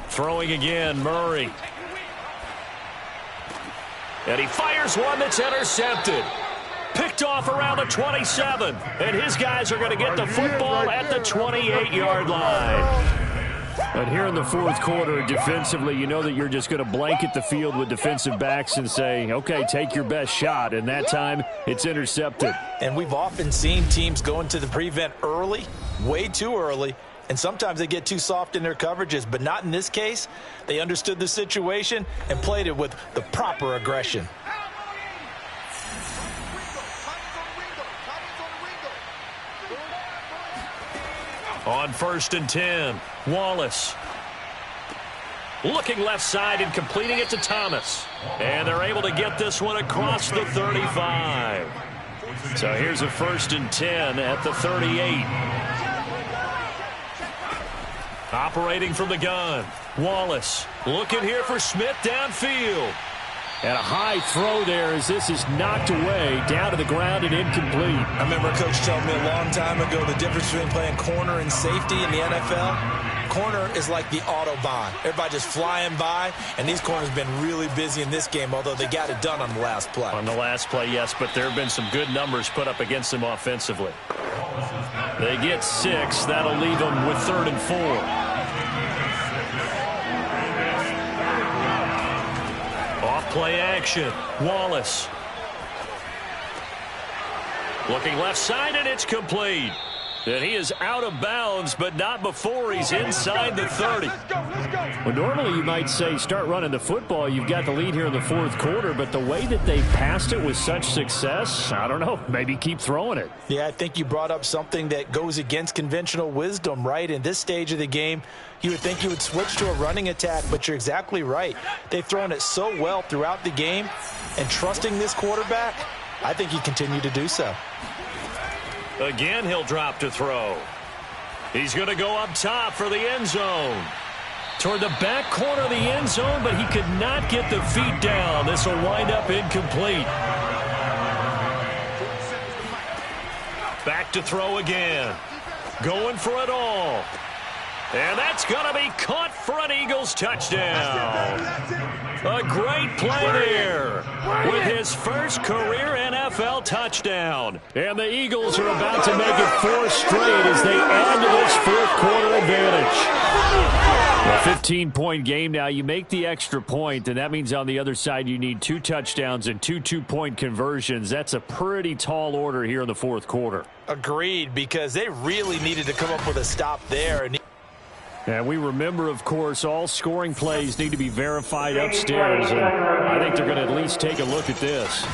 Throwing again, Murray. And he fires one that's intercepted. Picked picked off around the 27. And his guys are going to get the football at the 28-yard line. But here in the fourth quarter, defensively, you know that you're just going to blanket the field with defensive backs and say, okay, take your best shot. And that time, it's intercepted. And we've often seen teams go into the prevent early, way too early, and sometimes they get too soft in their coverages, but not in this case. They understood the situation and played it with the proper aggression. On 1st and 10, Wallace. Looking left side and completing it to Thomas. And they're able to get this one across the 35. So here's a 1st and 10 at the 38. Operating from the gun, Wallace. Looking here for Smith downfield. And a high throw there as this is knocked away, down to the ground and incomplete. I remember a coach telling me a long time ago the difference between playing corner and safety in the NFL. Corner is like the Autobahn. Everybody just flying by, and these corners have been really busy in this game, although they got it done on the last play. On the last play, yes, but there have been some good numbers put up against them offensively. They get 6. That'll leave them with 3rd and 4. Play action. Wallace. Looking left side, and it's complete. And he is out of bounds, but not before he's inside the 30. Well, normally you might say start running the football. You've got the lead here in the fourth quarter, but the way that they passed it with such success, I don't know, maybe keep throwing it. Yeah, I think you brought up something that goes against conventional wisdom, right? In this stage of the game, you would think you would switch to a running attack, but you're exactly right. They've thrown it so well throughout the game, and trusting this quarterback, I think he continued to do so. Again, he'll drop to throw. He's going to go up top for the end zone. Toward the back corner of the end zone, but he could not get the feet down. This will wind up incomplete. Back to throw again. Going for it all. And that's going to be caught for an Eagles touchdown. A great play there with his first career NFL touchdown. And the Eagles are about to make it 4 straight as they add to this fourth quarter advantage. A 15-point game now. You make the extra point, and that means on the other side you need 2 touchdowns and 2 two-point conversions. That's a pretty tall order here in the fourth quarter. Agreed, because they really needed to come up with a stop there. And we remember, of course, all scoring plays need to be verified upstairs, and I think they're going to at least take a look at this.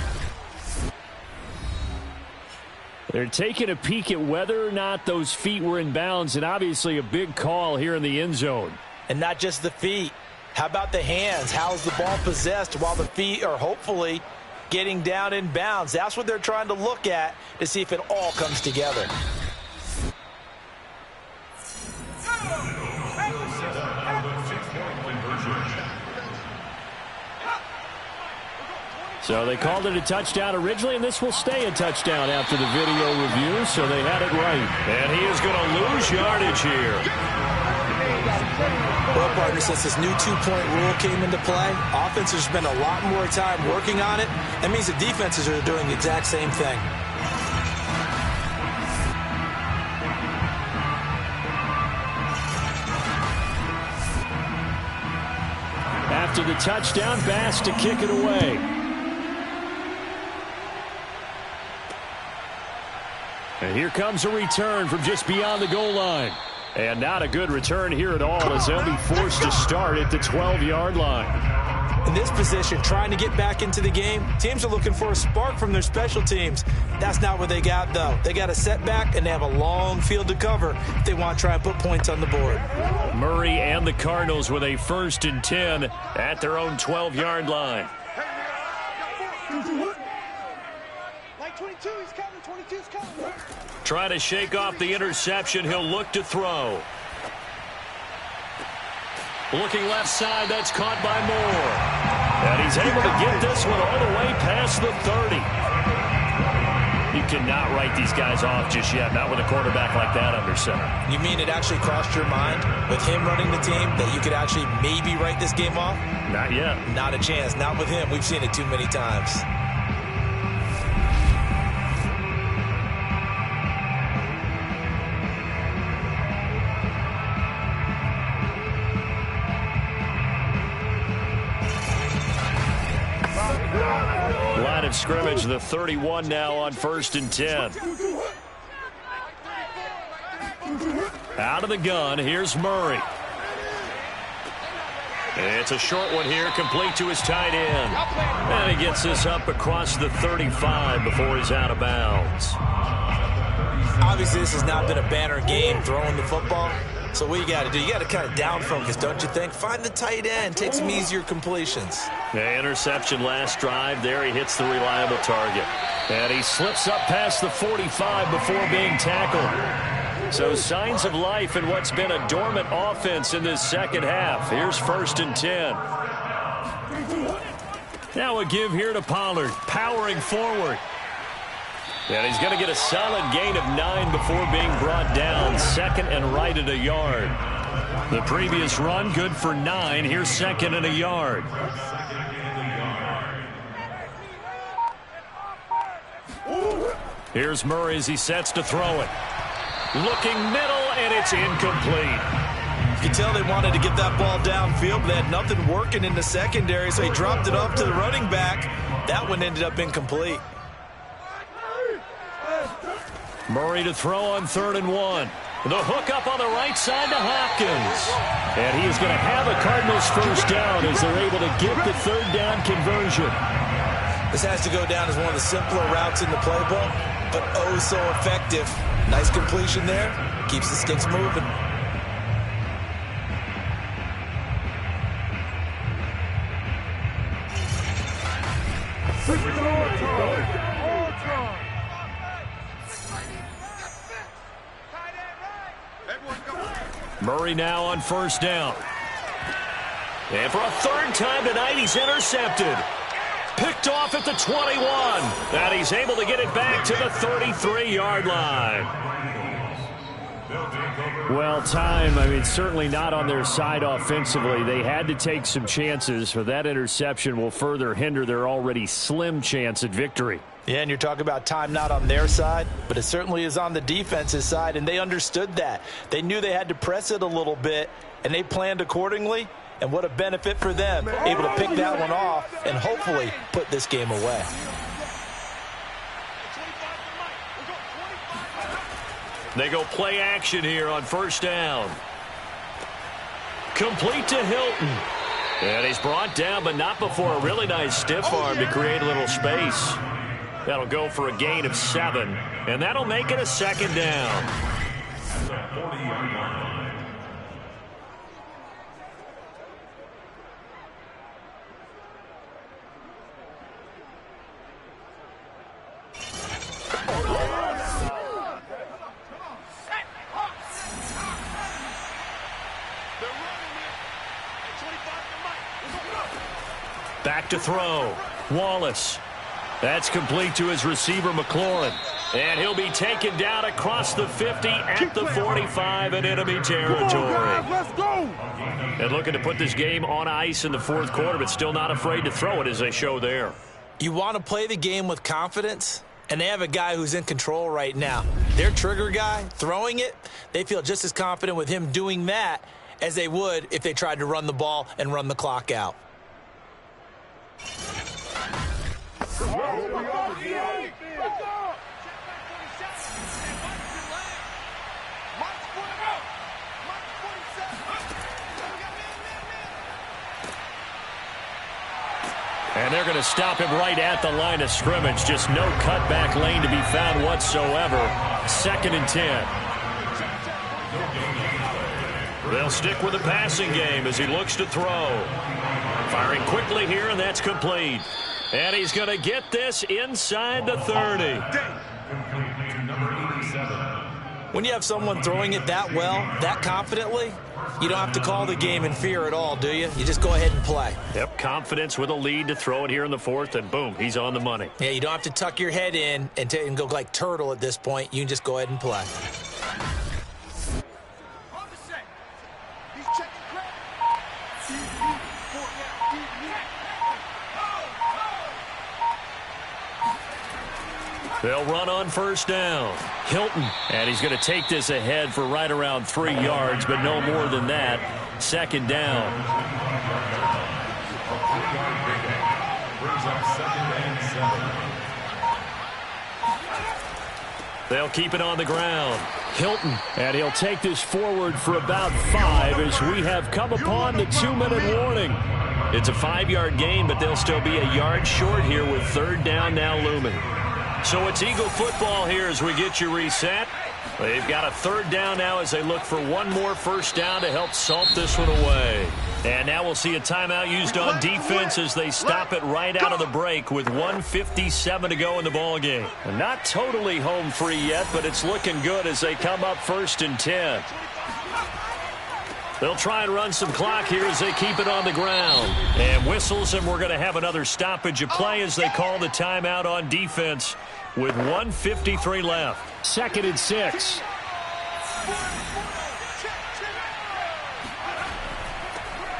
They're taking a peek at whether or not those feet were in bounds, and obviously a big call here in the end zone. And not just the feet. How about the hands? How's the ball possessed while the feet are hopefully getting down in bounds? That's what they're trying to look at to see if it all comes together. So they called it a touchdown originally, and this will stay a touchdown after the video review, so they had it right. And he is going to lose yardage here. Well, partner, since this new 2-point rule came into play, offenses spend a lot more time working on it. That means the defenses are doing the exact same thing. After the touchdown, Bass to kick it away. And here comes a return from just beyond the goal line. And not a good return here at all as they'll be forced to start at the 12-yard line. In this position, trying to get back into the game, teams are looking for a spark from their special teams. That's not what they got, though. They got a setback, and they have a long field to cover if they want to try and put points on the board. Murray and the Cardinals with a 1st and 10 at their own 12-yard line. Like 22, he's coming. 22's coming. Trying to shake off the interception. He'll look to throw. Looking left side. That's caught by Moore. And he's able to get this one all the way past the 30. You cannot write these guys off just yet. Not with a quarterback like that under center. You mean it actually crossed your mind with him running the team that you could actually maybe write this game off? Not yet. Not a chance. Not with him. We've seen it too many times. of scrimmage, the 31 now on 1st and 10. Out of the gun, here's Murray. It's a short one here, complete to his tight end. And he gets this up across the 35 before he's out of bounds. Obviously, this has not been a banner game throwing the football. So what you got to do, you got to kind of down focus, don't you think? Find the tight end, take some easier completions. Yeah, interception last drive. There he hits the reliable target. And he slips up past the 45 before being tackled. So signs of life in what's been a dormant offense in this second half. Here's 1st and 10. Now a give here to Pollard, powering forward. And he's going to get a solid gain of 9 before being brought down. 2nd and right at a yard. The previous run, good for 9. Here's 2nd and a yard. Here's Murray as he sets to throw it. Looking middle, and it's incomplete. You can tell they wanted to get that ball downfield, but they had nothing working in the secondary, so he dropped it off to the running back. That one ended up incomplete. Murray to throw on 3rd and 1. The hook up on the right side to Hopkins. And he is going to have a Cardinals first down as they're able to get the 3rd down conversion. This has to go down as one of the simpler routes in the playbook, but oh so effective. Nice completion there. Keeps the sticks moving. Murray now on 1st down. And for a 3rd time tonight, he's intercepted. Picked off at the 21. And he's able to get it back to the 33-yard line. Well, time, certainly not on their side offensively. They had to take some chances, for that interception will further hinder their already slim chance at victory. Yeah, and you're talking about time not on their side, but it certainly is on the defense's side, and they understood that. They knew they had to press it a little bit, and they planned accordingly, and what a benefit for them, able to pick that one off and hopefully put this game away. They go play action here on 1st down. Complete to Hilton. And he's brought down, but not before a really nice stiff arm to create a little space. That'll go for a gain of 7, and that'll make it a 2nd down. Back to throw. Wallace. That's complete to his receiver, McLaurin. And he'll be taken down across the 50 at the 45 in enemy territory. Let's go! And looking to put this game on ice in the 4th quarter, but still not afraid to throw it as they show there. You want to play the game with confidence, and they have a guy who's in control right now. Their trigger guy, throwing it, they feel just as confident with him doing that as they would if they tried to run the ball and run the clock out. And they're going to stop him right at the line of scrimmage. Just no cutback lane to be found whatsoever. 2nd and 10. They'll stick with the passing game as he looks to throw. Firing quickly here, and that's complete. And he's going to get this inside the 30. When you have someone throwing it that well, that confidently, you don't have to call the game in fear at all, do you? You just go ahead and play. Yep, confidence with a lead to throw it here in the 4th, and boom, he's on the money. Yeah, you don't have to tuck your head in and go like turtle at this point. You can just go ahead and play. They'll run on 1st down. Hilton, and he's going to take this ahead for right around 3 yards, but no more than that. 2nd down. brings up 2nd and 7. They'll keep it on the ground. Hilton, and he'll take this forward for about 5 as we have come upon the 2-minute warning. It's a 5-yard gain, but they'll still be a yard short here with 3rd down now looming. So it's Eagle football here as we get you reset. They've got a 3rd down now as they look for one more 1st down to help salt this one away. And now we'll see a timeout used on defense as they stop it right out of the break with 1:57 to go in the ballgame. Not totally home free yet, but it's looking good as they come up 1st and 10. They'll try and run some clock here as they keep it on the ground. And whistles, and we're going to have another stoppage of play as they call the timeout on defense with 1:53 left. 2nd and 6.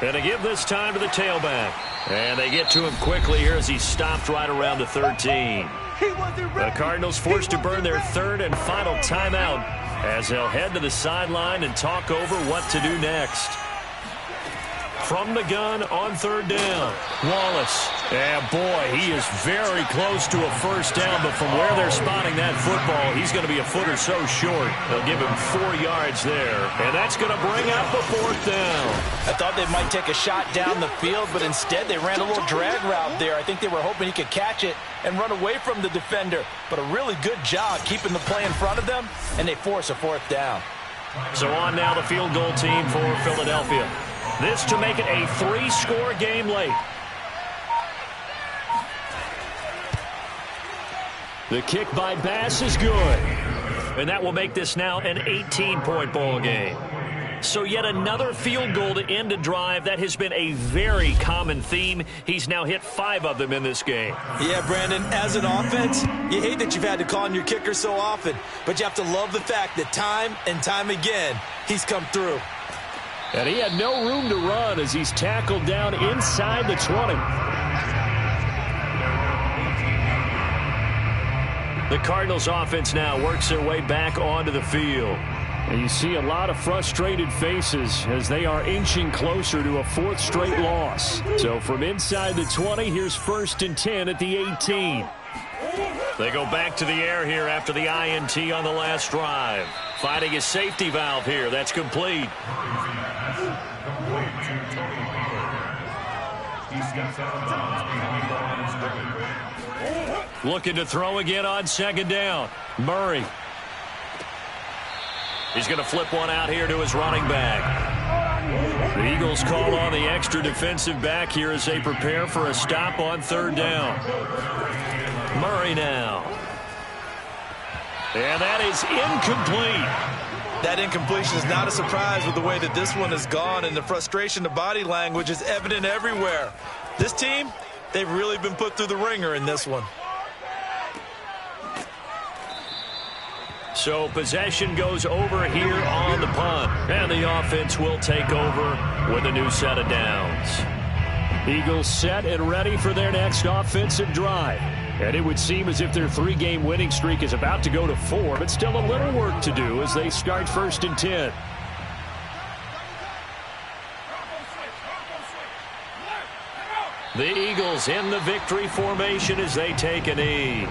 And they give this time to the tailback. And they get to him quickly here as he stopped right around the 13. The Cardinals forced to burn their 3rd and final timeout as they'll head to the sideline and talk over what to do next. From the gun on 3rd down, Wallace. And boy, he is very close to a 1st down, but from where they're spotting that football, he's going to be a foot or so short. They'll give him 4 yards there, and that's going to bring up a 4th down. I thought they might take a shot down the field, but instead they ran a little drag route there. I think they were hoping he could catch it and run away from the defender, but a really good job keeping the play in front of them, and they force a 4th down. So on now the field goal team for Philadelphia. This to make it a 3-score game late. The kick by Bass is good. And that will make this now an 18-point ball game. So yet another field goal to end a drive. That has been a very common theme. He's now hit 5 of them in this game. Yeah, Brandon, as an offense, you hate that you've had to call on your kicker so often, but you have to love the fact that time and time again, he's come through. And he had no room to run as he's tackled down inside the 20. The Cardinals offense now works their way back onto the field. And you see a lot of frustrated faces as they are inching closer to a 4th straight loss. So from inside the 20, here's 1st and 10 at the 18. They go back to the air here after the INT on the last drive. Finding a safety valve here. That's complete. Looking to throw again on 2nd down. Murray. He's going to flip one out here to his running back. The Eagles call on the extra defensive back here as they prepare for a stop on 3rd down. Murray now. And that is incomplete. That incompletion is not a surprise with the way that this one has gone, and the frustration, the body language is evident everywhere. This team, they've really been put through the ringer in this one. So possession goes over here on the punt, and the offense will take over with a new set of downs. Eagles set and ready for their next offensive drive. And it would seem as if their 3-game winning streak is about to go to 4, but still a little work to do as they start 1st and 10. The Eagles in the victory formation as they take a knee.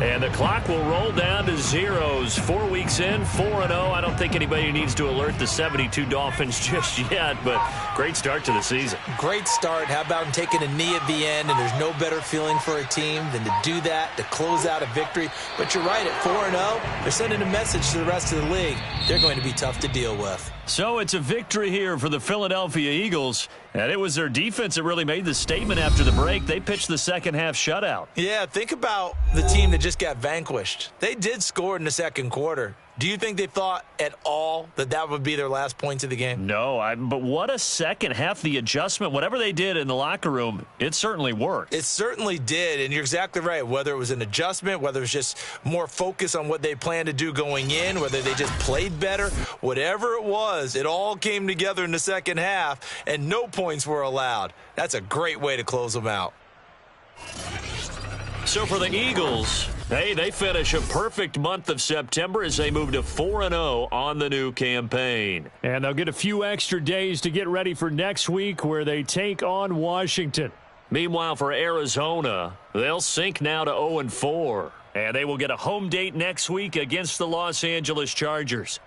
And the clock will roll down to zeros. 4 weeks in, 4-0. I don't think anybody needs to alert the 72 Dolphins just yet, but great start to the season. Great start. How about him taking a knee at the end? And there's no better feeling for a team than to do that, to close out a victory. But you're right, at 4-0, they're sending a message to the rest of the league. They're going to be tough to deal with. So it's a victory here for the Philadelphia Eagles. And it was their defense that really made the statement after the break. They pitched the second-half shutout. Yeah, think about the team that just got vanquished. They did score in the 2nd quarter. Do you think they thought at all that that would be their last points of the game? No, but what a second half. The adjustment, whatever they did in the locker room, it certainly worked. It certainly did, and you're exactly right. Whether it was an adjustment, whether it was just more focus on what they planned to do going in, whether they just played better, whatever it was, it all came together in the second half, and no points were allowed. That's a great way to close them out. So for the Eagles, hey, they finish a perfect month of September as they move to 4-0 on the new campaign. And they'll get a few extra days to get ready for next week where they take on Washington. Meanwhile, for Arizona, they'll sink now to 0-4. And they will get a home date next week against the Los Angeles Chargers.